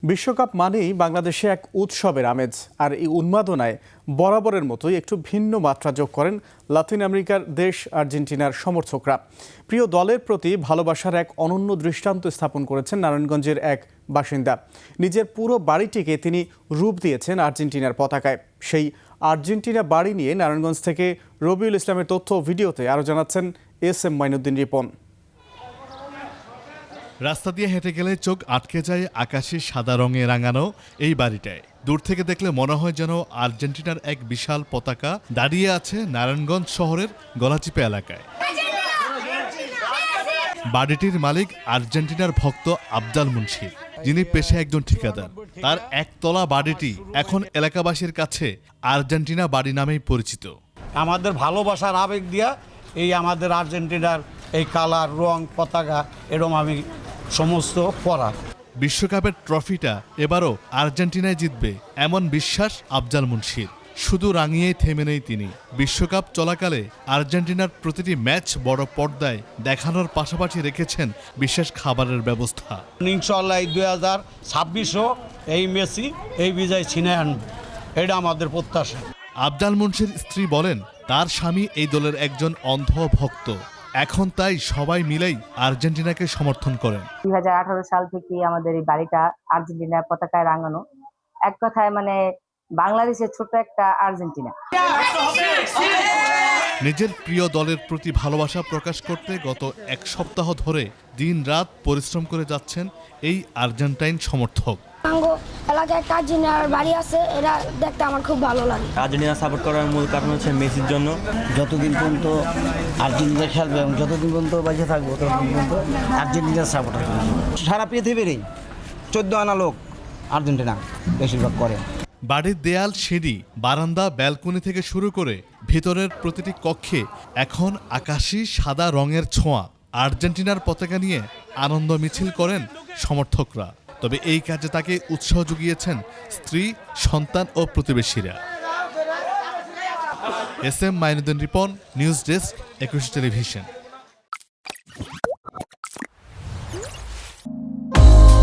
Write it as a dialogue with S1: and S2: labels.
S1: বিশ্বকাপ মানেই বাংলাদেশে এক উৎসবের আমেজ, আর এই উন্মাদনায় বরাবরের মতোই একটু ভিন্ন মাত্রা যোগ করেন লাতিন আমেরিকার দেশ আর্জেন্টিনার সমর্থকরা। প্রিয় দলের প্রতি ভালোবাসার এক অনন্য দৃষ্টান্ত স্থাপন করেছেন নারায়ণগঞ্জের এক বাসিন্দা। নিজের পুরো বাড়িটিকে তিনি রূপ দিয়েছেন আর্জেন্টিনার পতাকায়। সেই আর্জেন্টিনা বাড়ি নিয়ে নারায়ণগঞ্জ থেকে রবিউল ইসলামের তথ্য ভিডিওতে আরও জানাচ্ছেন এস.এম. মাইনুদ্দিন রিপন।
S2: রাস্তা দিয়ে হেঁটে গেলে চোখ আটকে যায় আকাশে সাদা রঙে রাঙানো এই বাড়িটায়। দূর থেকে দেখলে মনে হয় যেন আর্জেন্টিনার এক বিশাল পতাকা দাঁড়িয়ে আছে নারায়ণগঞ্জ শহরের গলাচিপা এলাকায়। বাড়িটির মালিক আর্জেন্টিনার ভক্ত আফজাল মুন্সির, যিনি পেশায় একজন ঠিকাদার। তার একতলা বাড়িটি এখন এলাকাবাসীর কাছে আর্জেন্টিনা বাড়ি নামেই পরিচিত।
S3: আমাদের ভালোবাসার আবেগ দিয়া এই আমাদের আর্জেন্টিনার এই কালার রং পতাকা এরকম আমি সমস্ত পরা।
S2: বিশ্বকাপের ট্রফিটা এবারও আর্জেন্টিনায় জিতবে এমন বিশ্বাস আফজাল মুন্সির। শুধু রাঙিয়েই থেমে নেই তিনি। বিশ্বকাপ চলাকালে আর্জেন্টিনার প্রতিটি ম্যাচ বড় পর্দায় দেখানোর পাশাপাশি রেখেছেন বিশেষ খাবারের ব্যবস্থা।
S3: ইনশাআল্লাহ 2026ও এই মেসি এই বিজয় ছিনিয়ে আনবে, এটা আমাদের প্রত্যাশা।
S2: আফজাল মুন্সির স্ত্রী বলেন, তার স্বামী এই দলের একজন অন্ধ ভক্ত। এখন তাই সবাই মিলেই আর্জেন্টিনাকে সমর্থন করেন।
S4: 2018 সাল থেকে আমাদের এই বাড়িটা আর্জেন্টিনার পতাকায় রাঙানো। এক কথায় মানে বাংলাদেশের ছোট একটা আর্জেন্টিনা।
S2: নিজের প্রিয় দলের প্রতি ভালোবাসা প্রকাশ করতে গত এক সপ্তাহ ধরে দিন-রাত পরিশ্রম করে যাচ্ছেন এই আর্জেন্টাইন সমর্থক।
S5: এলাকায় একটা আর্জেন্টিনার বাড়ি আছে, এটা দেখতে আমার খুব ভালো লাগে।
S6: আর্জেন্টিনা সাপোর্ট করার মূল কারণ হচ্ছে মেসির জন্য।
S7: যতদিন পর্যন্ত আর্জেন্টিনা খেলবে এবং যতদিন পর্যন্ত বেঁচে থাকবো ততদিন পর্যন্ত আর্জেন্টিনার সাপোর্টার করব। সারা পৃথিবীরই 14 আনা লোক আর্জেন্টিনা বেশিরভাগ করে।
S2: বাড়ির দেয়াল, সিঁড়ি, বারান্দা, ব্যালকনি থেকে শুরু করে ভেতরের প্রতিটি কক্ষে এখন আকাশি সাদা রঙের ছোঁয়া। আর্জেন্টিনার পতাকা নিয়ে আনন্দ মিছিল করেন সমর্থকরা। তবে এই কাজে তাকে উৎসাহ জুগিয়েছেন স্ত্রী, সন্তান ও প্রতিবেশীরা। SM. Mainuddin Ripon, news desk, 21 television.